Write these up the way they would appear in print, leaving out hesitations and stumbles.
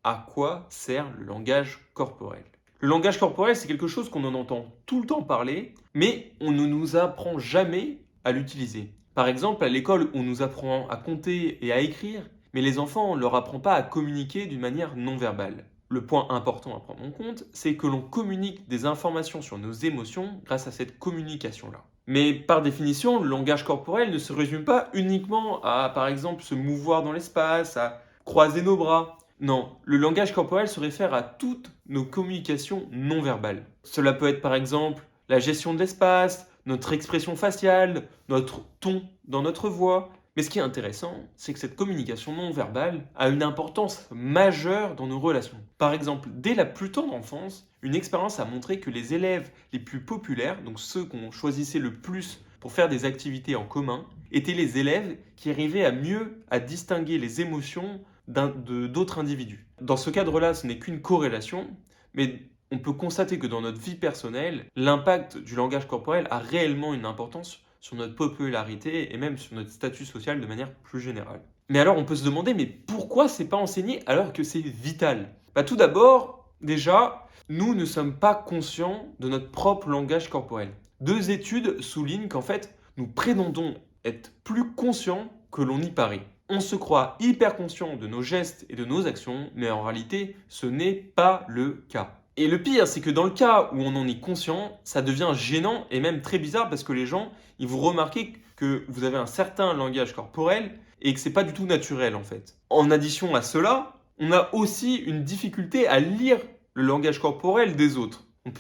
à quoi sert le langage corporel. Le langage corporel, c'est quelque chose qu'on en entend tout le temps parler, mais on ne nous apprend jamais à l'utiliser. Par exemple, à l'école, on nous apprend à compter et à écrire, mais les enfants, on ne leur apprend pas à communiquer d'une manière non verbale. Le point important à prendre en compte, c'est que l'on communique des informations sur nos émotions grâce à cette communication-là. Mais par définition, le langage corporel ne se résume pas uniquement à, par exemple, se mouvoir dans l'espace, à croiser nos bras. Non, le langage corporel se réfère à toutes nos communications non verbales. Cela peut être par exemple la gestion de l'espace, notre expression faciale, notre ton dans notre voix. Mais ce qui est intéressant, c'est que cette communication non verbale a une importance majeure dans nos relations. Par exemple, dès la plus tendre enfance, une expérience a montré que les élèves les plus populaires, donc ceux qu'on choisissait le plus pour faire des activités en commun, étaient les élèves qui arrivaient à mieux à distinguer les émotions d'autres individus. Dans ce cadre-là, ce n'est qu'une corrélation, mais on peut constater que dans notre vie personnelle, l'impact du langage corporel a réellement une importance sur notre popularité et même sur notre statut social de manière plus générale. Mais alors on peut se demander, mais pourquoi c'est pas enseigné alors que c'est vital? Tout d'abord, déjà, nous ne sommes pas conscients de notre propre langage corporel. Deux études soulignent qu'en fait, nous prétendons être plus conscients que l'on y paraît. On se croit hyper conscient de nos gestes et de nos actions, mais en réalité, ce n'est pas le cas. Et le pire, c'est que dans le cas où on en est conscient, ça devient gênant et même très bizarre parce que les gens, ils vont remarquer que vous avez un certain langage corporel et que c'est pas du tout naturel en fait. En addition à cela, on a aussi une difficulté à lire le langage corporel des autres. On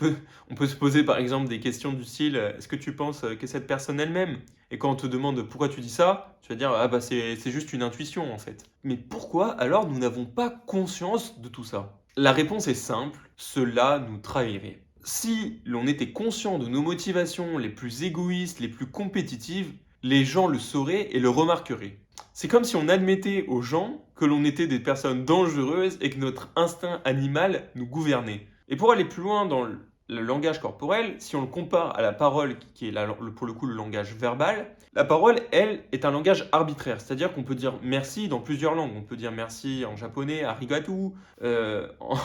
peut se poser par exemple des questions du style est-ce que tu penses que cette personne elle-même? Et quand on te demande pourquoi tu dis ça, tu vas dire ah bah c'est juste une intuition en fait. Mais pourquoi alors nous n'avons pas conscience de tout ça? La réponse est simple, cela nous trahirait. Si l'on était conscient de nos motivations les plus égoïstes, les plus compétitives, les gens le sauraient et le remarqueraient. C'est comme si on admettait aux gens que l'on était des personnes dangereuses et que notre instinct animal nous gouvernait. Et pour aller plus loin dans le langage corporel, si on le compare à la parole, qui est pour le coup le langage verbal, la parole, elle, est un langage arbitraire. C'est-à-dire qu'on peut dire merci dans plusieurs langues. On peut dire merci en japonais, arigato, en,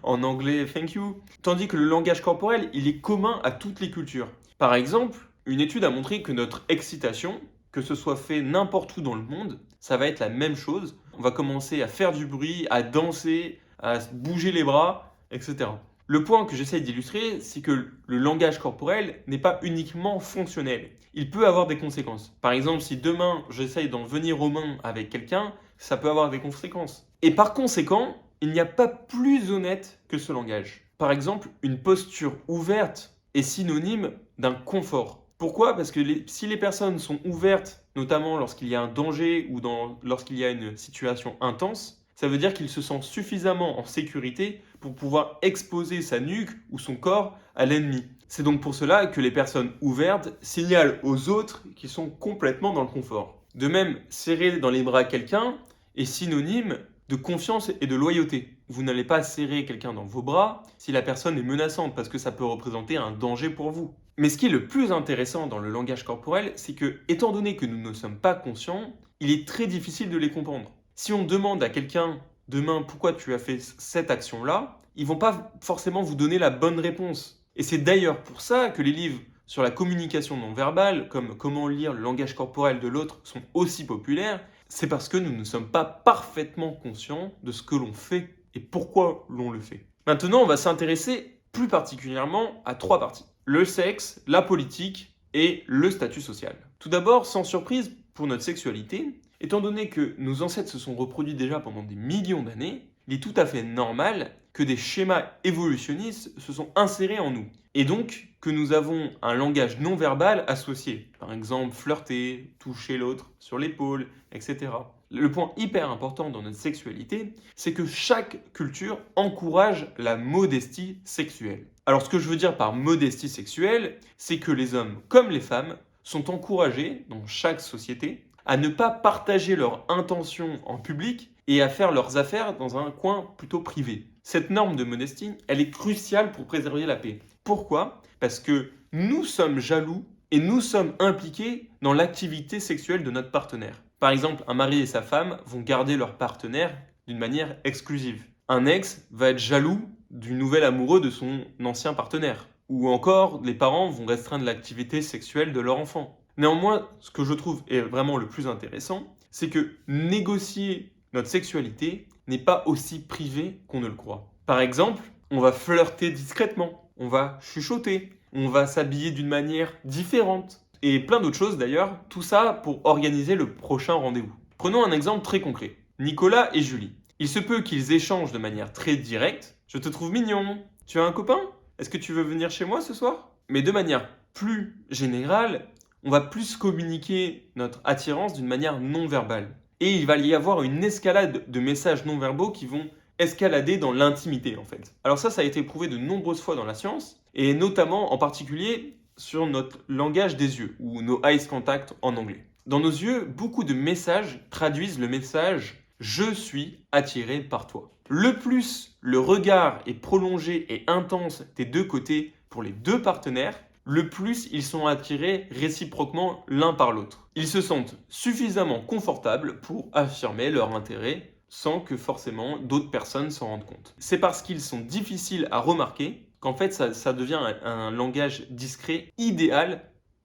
en anglais, thank you. Tandis que le langage corporel, il est commun à toutes les cultures. Par exemple, une étude a montré que notre excitation, que ce soit fait n'importe où dans le monde, ça va être la même chose. On va commencer à faire du bruit, à danser, à bouger les bras, etc. Le point que j'essaye d'illustrer, c'est que le langage corporel n'est pas uniquement fonctionnel. Il peut avoir des conséquences. Par exemple, si demain j'essaye d'en venir aux mains avec quelqu'un, ça peut avoir des conséquences. Et par conséquent, il n'y a pas plus honnête que ce langage. Par exemple, une posture ouverte est synonyme d'un confort. Pourquoi? Parce que si les personnes sont ouvertes, notamment lorsqu'il y a un danger ou lorsqu'il y a une situation intense, ça veut dire qu'il se sent suffisamment en sécurité pour pouvoir exposer sa nuque ou son corps à l'ennemi. C'est donc pour cela que les personnes ouvertes signalent aux autres qu'ils sont complètement dans le confort. De même, serrer dans les bras quelqu'un est synonyme de confiance et de loyauté. Vous n'allez pas serrer quelqu'un dans vos bras si la personne est menaçante parce que ça peut représenter un danger pour vous. Mais ce qui est le plus intéressant dans le langage corporel, c'est que, étant donné que nous ne sommes pas conscients, il est très difficile de les comprendre. Si on demande à quelqu'un demain pourquoi tu as fait cette action-là, ils vont pas forcément vous donner la bonne réponse. Et c'est d'ailleurs pour ça que les livres sur la communication non verbale, comme Comment lire le langage corporel de l'autre, sont aussi populaires. C'est parce que nous ne sommes pas parfaitement conscients de ce que l'on fait et pourquoi l'on le fait. Maintenant, on va s'intéresser plus particulièrement à trois parties. Le sexe, la politique et le statut social. Tout d'abord, sans surprise, pour notre sexualité, étant donné que nos ancêtres se sont reproduits déjà pendant des millions d'années, il est tout à fait normal que des schémas évolutionnistes se sont insérés en nous. Et donc que nous avons un langage non verbal associé. Par exemple, flirter, toucher l'autre sur l'épaule, etc. Le point hyper important dans notre sexualité, c'est que chaque culture encourage la modestie sexuelle. Alors ce que je veux dire par modestie sexuelle, c'est que les hommes comme les femmes sont encouragés dans chaque société à ne pas partager leurs intentions en public et à faire leurs affaires dans un coin plutôt privé. Cette norme de modestie, elle est cruciale pour préserver la paix. Pourquoi? Parce que nous sommes jaloux et nous sommes impliqués dans l'activité sexuelle de notre partenaire. Par exemple, un mari et sa femme vont garder leur partenaire d'une manière exclusive. Un ex va être jaloux du nouvel amoureux de son ancien partenaire. Ou encore, les parents vont restreindre l'activité sexuelle de leur enfant. Néanmoins, ce que je trouve est vraiment le plus intéressant, c'est que négocier notre sexualité n'est pas aussi privé qu'on ne le croit. Par exemple, on va flirter discrètement, on va chuchoter, on va s'habiller d'une manière différente, et plein d'autres choses d'ailleurs, tout ça pour organiser le prochain rendez-vous. Prenons un exemple très concret. Nicolas et Julie. Il se peut qu'ils échangent de manière très directe. Je te trouve mignon. Tu as un copain? Est-ce que tu veux venir chez moi ce soir? Mais de manière plus générale, on va plus communiquer notre attirance d'une manière non verbale. Et il va y avoir une escalade de messages non verbaux qui vont escalader dans l'intimité en fait. Alors ça a été prouvé de nombreuses fois dans la science, et notamment en particulier sur notre langage des yeux, ou nos eye contact en anglais. Dans nos yeux, beaucoup de messages traduisent le message « Je suis attiré par toi ». Le plus le regard est prolongé et intense des deux côtés pour les deux partenaires, le plus ils sont attirés réciproquement l'un par l'autre. Ils se sentent suffisamment confortables pour affirmer leur intérêt sans que forcément d'autres personnes s'en rendent compte. C'est parce qu'ils sont difficiles à remarquer qu'en fait ça devient un langage discret idéal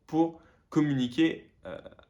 pour communiquer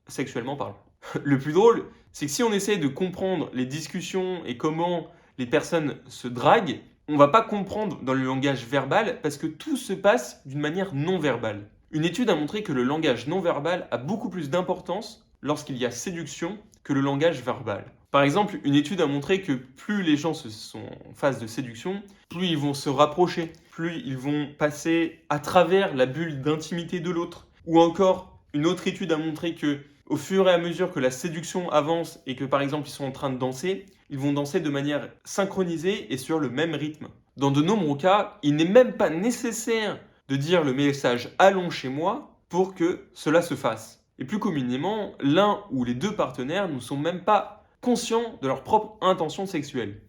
sexuellement parlant. Le plus drôle, c'est que si on essaie de comprendre les discussions et comment les personnes se draguent, on va pas comprendre dans le langage verbal parce que tout se passe d'une manière non verbale. Une étude a montré que le langage non verbal a beaucoup plus d'importance lorsqu'il y a séduction que le langage verbal. Par exemple, une étude a montré que plus les gens sont en phase de séduction, plus ils vont se rapprocher, plus ils vont passer à travers la bulle d'intimité de l'autre. Ou encore, une autre étude a montré que au fur et à mesure que la séduction avance et que par exemple ils sont en train de danser, ils vont danser de manière synchronisée et sur le même rythme. Dans de nombreux cas, il n'est même pas nécessaire de dire le message « allons chez moi » pour que cela se fasse. Et plus communément, l'un ou les deux partenaires ne sont même pas conscients de leur propre intention sexuelle.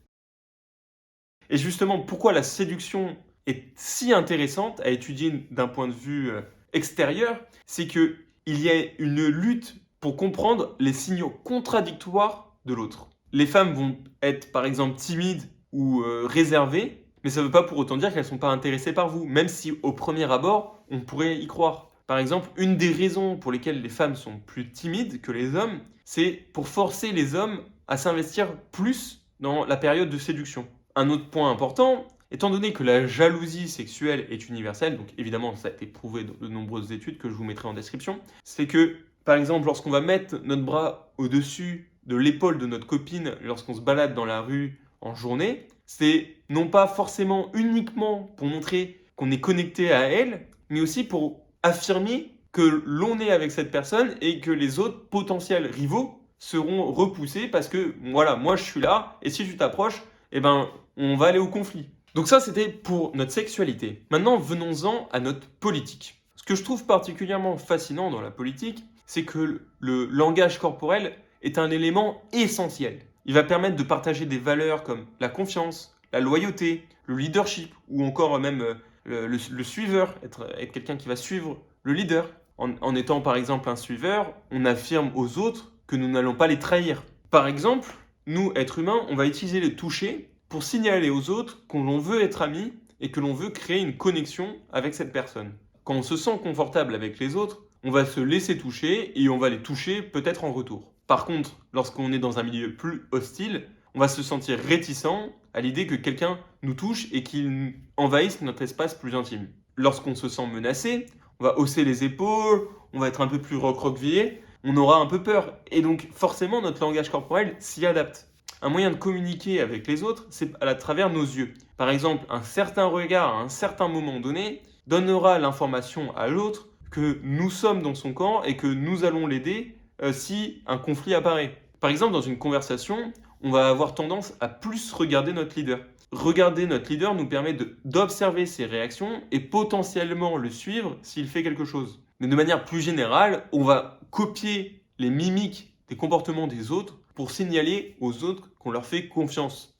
Et justement, pourquoi la séduction est si intéressante à étudier d'un point de vue extérieur, c'est qu'il y a une lutte pour comprendre les signaux contradictoires de l'autre. Les femmes vont être par exemple timides ou réservées, mais ça ne veut pas pour autant dire qu'elles ne sont pas intéressées par vous, même si au premier abord, on pourrait y croire. Par exemple, une des raisons pour lesquelles les femmes sont plus timides que les hommes, c'est pour forcer les hommes à s'investir plus dans la période de séduction. Un autre point important, étant donné que la jalousie sexuelle est universelle, donc évidemment ça a été prouvé dans de nombreuses études que je vous mettrai en description, c'est que par exemple lorsqu'on va mettre notre bras au-dessus de l'épaule de notre copine lorsqu'on se balade dans la rue en journée, c'est non pas forcément uniquement pour montrer qu'on est connecté à elle, mais aussi pour affirmer que l'on est avec cette personne et que les autres potentiels rivaux seront repoussés parce que voilà, moi je suis là et si tu t'approches, eh ben on va aller au conflit. Donc ça c'était pour notre sexualité. Maintenant venons-en à notre politique. Ce que je trouve particulièrement fascinant dans la politique, c'est que le langage corporel est un élément essentiel. Il va permettre de partager des valeurs comme la confiance, la loyauté, le leadership ou encore même le suiveur, être quelqu'un qui va suivre le leader. En étant par exemple un suiveur, on affirme aux autres que nous n'allons pas les trahir. Par exemple, nous, êtres humains, on va utiliser le toucher pour signaler aux autres qu'on veut être amis et que l'on veut créer une connexion avec cette personne. Quand on se sent confortable avec les autres, on va se laisser toucher et on va les toucher peut-être en retour. Par contre, lorsqu'on est dans un milieu plus hostile, on va se sentir réticent à l'idée que quelqu'un nous touche et qu'il envahisse notre espace plus intime. Lorsqu'on se sent menacé, on va hausser les épaules, on va être un peu plus recroquevillé, on aura un peu peur. Et donc forcément, notre langage corporel s'y adapte. Un moyen de communiquer avec les autres, c'est à travers nos yeux. Par exemple, un certain regard à un certain moment donné donnera l'information à l'autre que nous sommes dans son camp et que nous allons l'aider si un conflit apparaît. Par exemple, dans une conversation, on va avoir tendance à plus regarder notre leader. Regarder notre leader nous permet d'observer ses réactions et potentiellement le suivre s'il fait quelque chose. Mais de manière plus générale, on va copier les mimiques des comportements des autres pour signaler aux autres qu'on leur fait confiance.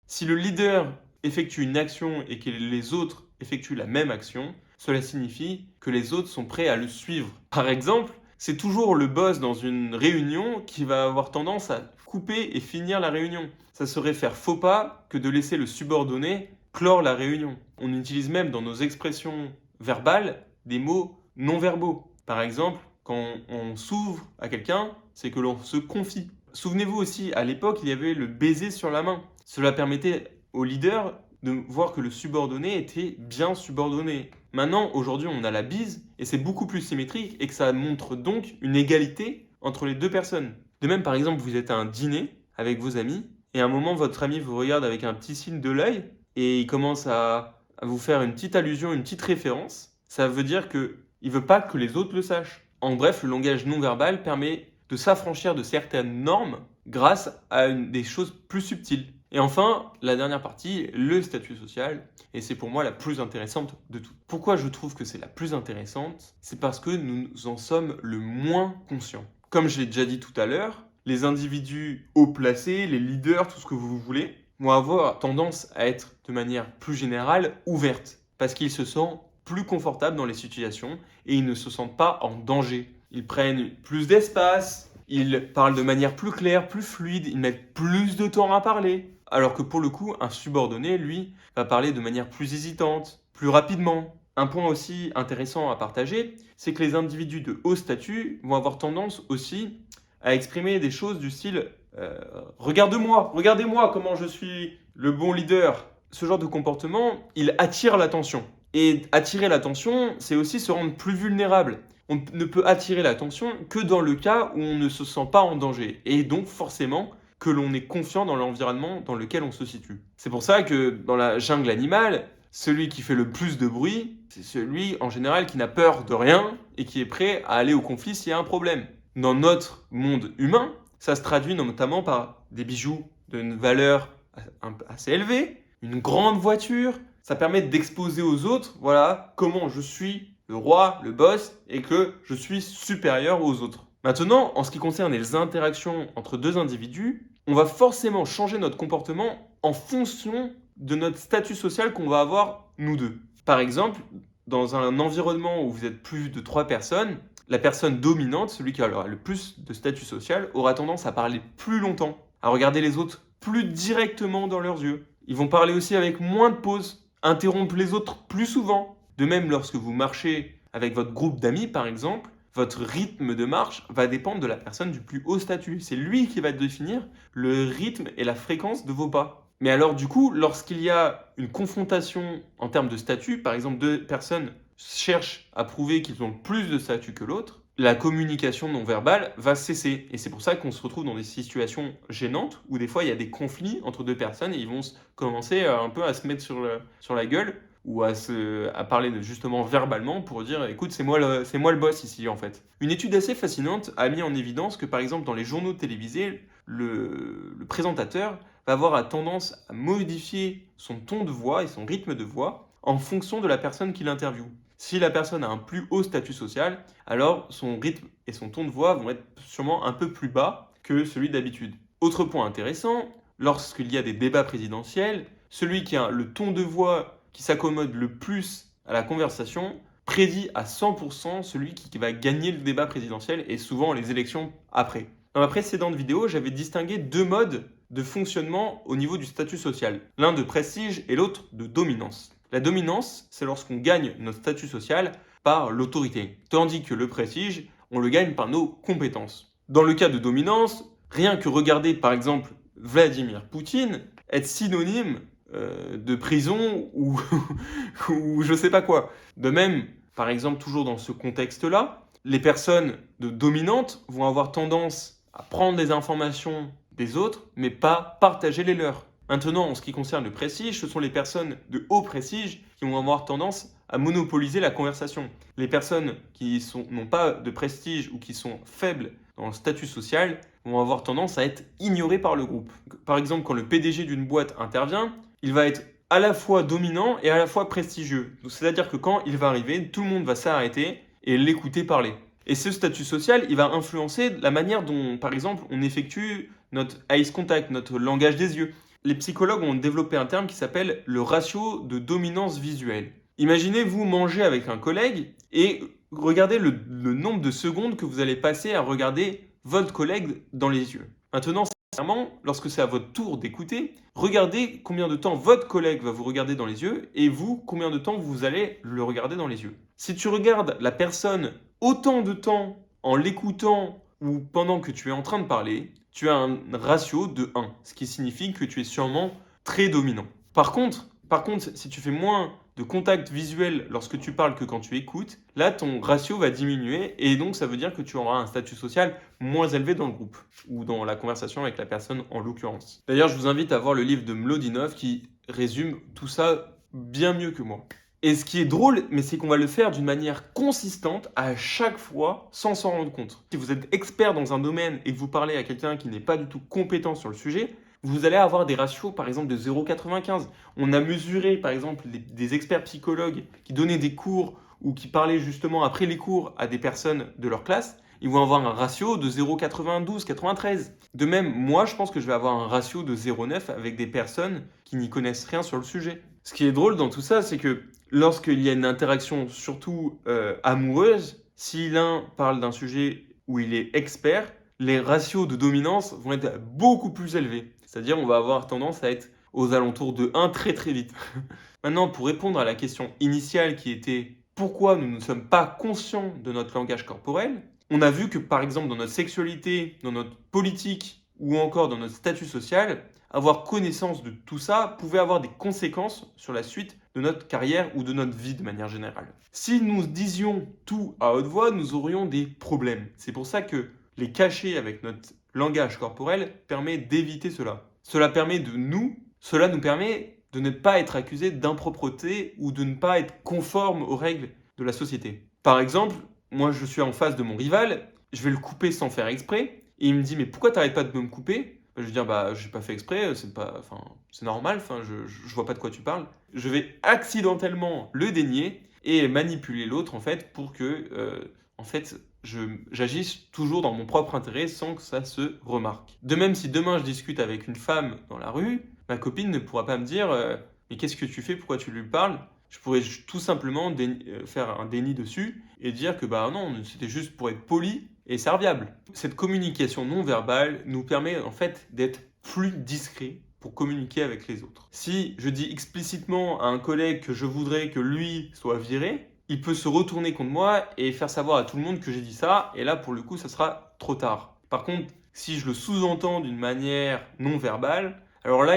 Si le leader effectue une action et que les autres effectuent la même action, cela signifie que les autres sont prêts à le suivre. Par exemple, c'est toujours le boss dans une réunion qui va avoir tendance à couper et finir la réunion. Ça serait faire faux pas que de laisser le subordonné clore la réunion. On utilise même dans nos expressions verbales des mots non verbaux. Par exemple, quand on s'ouvre à quelqu'un, c'est que l'on se confie. Souvenez-vous aussi, à l'époque, il y avait le baiser sur la main. Cela permettait au leader de voir que le subordonné était bien subordonné. Maintenant, aujourd'hui, on a la bise et c'est beaucoup plus symétrique et que ça montre donc une égalité entre les deux personnes. De même, par exemple, vous êtes à un dîner avec vos amis et à un moment, votre ami vous regarde avec un petit signe de l'œil et il commence à vous faire une petite allusion, une petite référence. Ça veut dire qu'il ne veut pas que les autres le sachent. En bref, le langage non verbal permet de s'affranchir de certaines normes grâce à des choses plus subtiles. Et enfin, la dernière partie, le statut social, et c'est pour moi la plus intéressante de toutes. Pourquoi je trouve que c'est la plus intéressante? C'est parce que nous en sommes le moins conscients. Comme je l'ai déjà dit tout à l'heure, les individus haut placés, les leaders, tout ce que vous voulez, vont avoir tendance à être de manière plus générale ouvertes, parce qu'ils se sentent plus confortables dans les situations et ils ne se sentent pas en danger. Ils prennent plus d'espace, ils parlent de manière plus claire, plus fluide, ils mettent plus de temps à parler. Alors que pour le coup, un subordonné, lui, va parler de manière plus hésitante, plus rapidement. Un point aussi intéressant à partager, c'est que les individus de haut statut vont avoir tendance aussi à exprimer des choses du style regarde-moi, regardez-moi comment je suis le bon leader. Ce genre de comportement, il attire l'attention. Et attirer l'attention, c'est aussi se rendre plus vulnérable. On ne peut attirer l'attention que dans le cas où on ne se sent pas en danger. Et donc forcément que l'on est confiant dans l'environnement dans lequel on se situe. C'est pour ça que dans la jungle animale, celui qui fait le plus de bruit, c'est celui en général qui n'a peur de rien et qui est prêt à aller au conflit s'il y a un problème. Dans notre monde humain, ça se traduit notamment par des bijoux d'une valeur assez élevée, une grande voiture. Ça permet d'exposer aux autres, voilà, comment je suis le roi, le boss, et que je suis supérieur aux autres. Maintenant, en ce qui concerne les interactions entre deux individus, on va forcément changer notre comportement en fonction de notre statut social qu'on va avoir nous deux. Par exemple, dans un environnement où vous êtes plus de 3 personnes, la personne dominante, celui qui aura le plus de statut social, aura tendance à parler plus longtemps, à regarder les autres plus directement dans leurs yeux. Ils vont parler aussi avec moins de pauses, interrompre les autres plus souvent. De même, lorsque vous marchez avec votre groupe d'amis, par exemple, votre rythme de marche va dépendre de la personne du plus haut statut. C'est lui qui va définir le rythme et la fréquence de vos pas. Mais alors du coup, lorsqu'il y a une confrontation en termes de statut, par exemple deux personnes cherchent à prouver qu'ils ont plus de statut que l'autre, la communication non verbale va cesser. Et c'est pour ça qu'on se retrouve dans des situations gênantes où des fois il y a des conflits entre deux personnes et ils vont commencer un peu à se mettre sur la gueule ou à parler justement verbalement pour dire écoute, c'est moi le boss ici en fait. Une étude assez fascinante a mis en évidence que par exemple dans les journaux télévisés, le présentateur va avoir tendance à modifier son ton de voix et son rythme de voix en fonction de la personne qui l'interviewe. Si la personne a un plus haut statut social, alors son rythme et son ton de voix vont être sûrement un peu plus bas que celui d'habitude. Autre point intéressant, lorsqu'il y a des débats présidentiels, celui qui a le ton de voix qui s'accommode le plus à la conversation prédit à 100% celui qui va gagner le débat présidentiel et souvent les élections après. Dans ma précédente vidéo, j'avais distingué deux modes de fonctionnement au niveau du statut social, l'un de prestige et l'autre de dominance. La dominance, c'est lorsqu'on gagne notre statut social par l'autorité, tandis que le prestige, on le gagne par nos compétences. Dans le cas de dominance, rien que regarder par exemple Vladimir Poutine être synonyme de prison ou, ou je sais pas quoi. De même, par exemple, toujours dans ce contexte-là, les personnes dominantes vont avoir tendance à prendre des informations des autres, mais pas partager les leurs. Maintenant, en ce qui concerne le prestige, ce sont les personnes de haut prestige qui vont avoir tendance à monopoliser la conversation. Les personnes qui n'ont pas de prestige ou qui sont faibles dans le statut social vont avoir tendance à être ignorées par le groupe. Par exemple, quand le PDG d'une boîte intervient, il va être à la fois dominant et à la fois prestigieux. C'est-à-dire que quand il va arriver, tout le monde va s'arrêter et l'écouter parler. Et ce statut social, il va influencer la manière dont, par exemple, on effectue notre eye contact, notre langage des yeux. Les psychologues ont développé un terme qui s'appelle le ratio de dominance visuelle. Imaginez vous manger avec un collègue et regardez le nombre de secondes que vous allez passer à regarder votre collègue dans les yeux. Maintenant, Sincèrement, lorsque c'est à votre tour d'écouter, regardez combien de temps votre collègue va vous regarder dans les yeux et vous, combien de temps vous allez le regarder dans les yeux. Si tu regardes la personne autant de temps en l'écoutant ou pendant que tu es en train de parler, tu as un ratio de 1, ce qui signifie que tu es sûrement très dominant. Par contre, si tu fais moins de contact visuel lorsque tu parles que quand tu écoutes, là, ton ratio va diminuer et donc ça veut dire que tu auras un statut social moins élevé dans le groupe ou dans la conversation avec la personne en l'occurrence. D'ailleurs, je vous invite à voir le livre de Mlodinov qui résume tout ça bien mieux que moi. Et ce qui est drôle, mais c'est qu'on va le faire d'une manière consistante à chaque fois sans s'en rendre compte. Si vous êtes expert dans un domaine et que vous parlez à quelqu'un qui n'est pas du tout compétent sur le sujet, vous allez avoir des ratios par exemple de 0,95. On a mesuré par exemple des experts psychologues qui donnaient des cours ou qui parlaient justement après les cours à des personnes de leur classe. Ils vont avoir un ratio de 0,92, 93. De même, moi je pense que je vais avoir un ratio de 0,9 avec des personnes qui n'y connaissent rien sur le sujet. Ce qui est drôle dans tout ça, c'est que lorsqu'il y a une interaction surtout amoureuse, si l'un parle d'un sujet où il est expert, les ratios de dominance vont être beaucoup plus élevés. C'est-à-dire on va avoir tendance à être aux alentours de 1 très très vite. Maintenant, pour répondre à la question initiale qui était pourquoi nous ne sommes pas conscients de notre langage corporel, on a vu que par exemple dans notre sexualité, dans notre politique ou encore dans notre statut social, avoir connaissance de tout ça pouvait avoir des conséquences sur la suite de notre carrière ou de notre vie de manière générale. Si nous disions tout à haute voix, nous aurions des problèmes. C'est pour ça que les cacher avec notre langage corporel permet d'éviter cela. Cela nous permet de ne pas être accusé d'impropreté ou de ne pas être conforme aux règles de la société. Par exemple, moi je suis en face de mon rival, je vais le couper sans faire exprès, et il me dit mais pourquoi t'arrêtes pas de me couper? Je vais dire bah j'ai pas fait exprès, c'est normal, je vois pas de quoi tu parles. Je vais accidentellement le dénier et manipuler l'autre en fait pour que j'agisse toujours dans mon propre intérêt sans que ça se remarque. De même, si demain je discute avec une femme dans la rue, ma copine ne pourra pas me dire mais qu'est-ce que tu fais, pourquoi tu lui parles? Je pourrais tout simplement faire un déni dessus et dire que bah non, c'était juste pour être poli et serviable. Cette communication non verbale nous permet en fait d'être plus discret pour communiquer avec les autres. Si je dis explicitement à un collègue que je voudrais que lui soit viré, il peut se retourner contre moi et faire savoir à tout le monde que j'ai dit ça, et là pour le coup ça sera trop tard. Par contre, si je le sous-entends d'une manière non verbale, alors là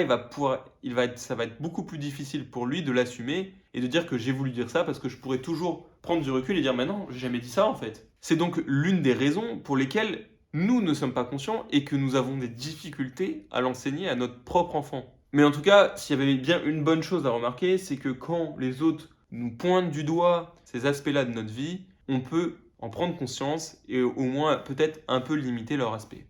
ça va être beaucoup plus difficile pour lui de l'assumer et de dire que j'ai voulu dire ça parce que je pourrais toujours prendre du recul et dire mais non, j'ai jamais dit ça en fait. C'est donc l'une des raisons pour lesquelles nous ne sommes pas conscients et que nous avons des difficultés à l'enseigner à notre propre enfant. Mais en tout cas, s'il y avait bien une bonne chose à remarquer, c'est que quand les autres nous pointent du doigt ces aspects-là de notre vie, on peut en prendre conscience et au moins peut-être un peu limiter leur aspect.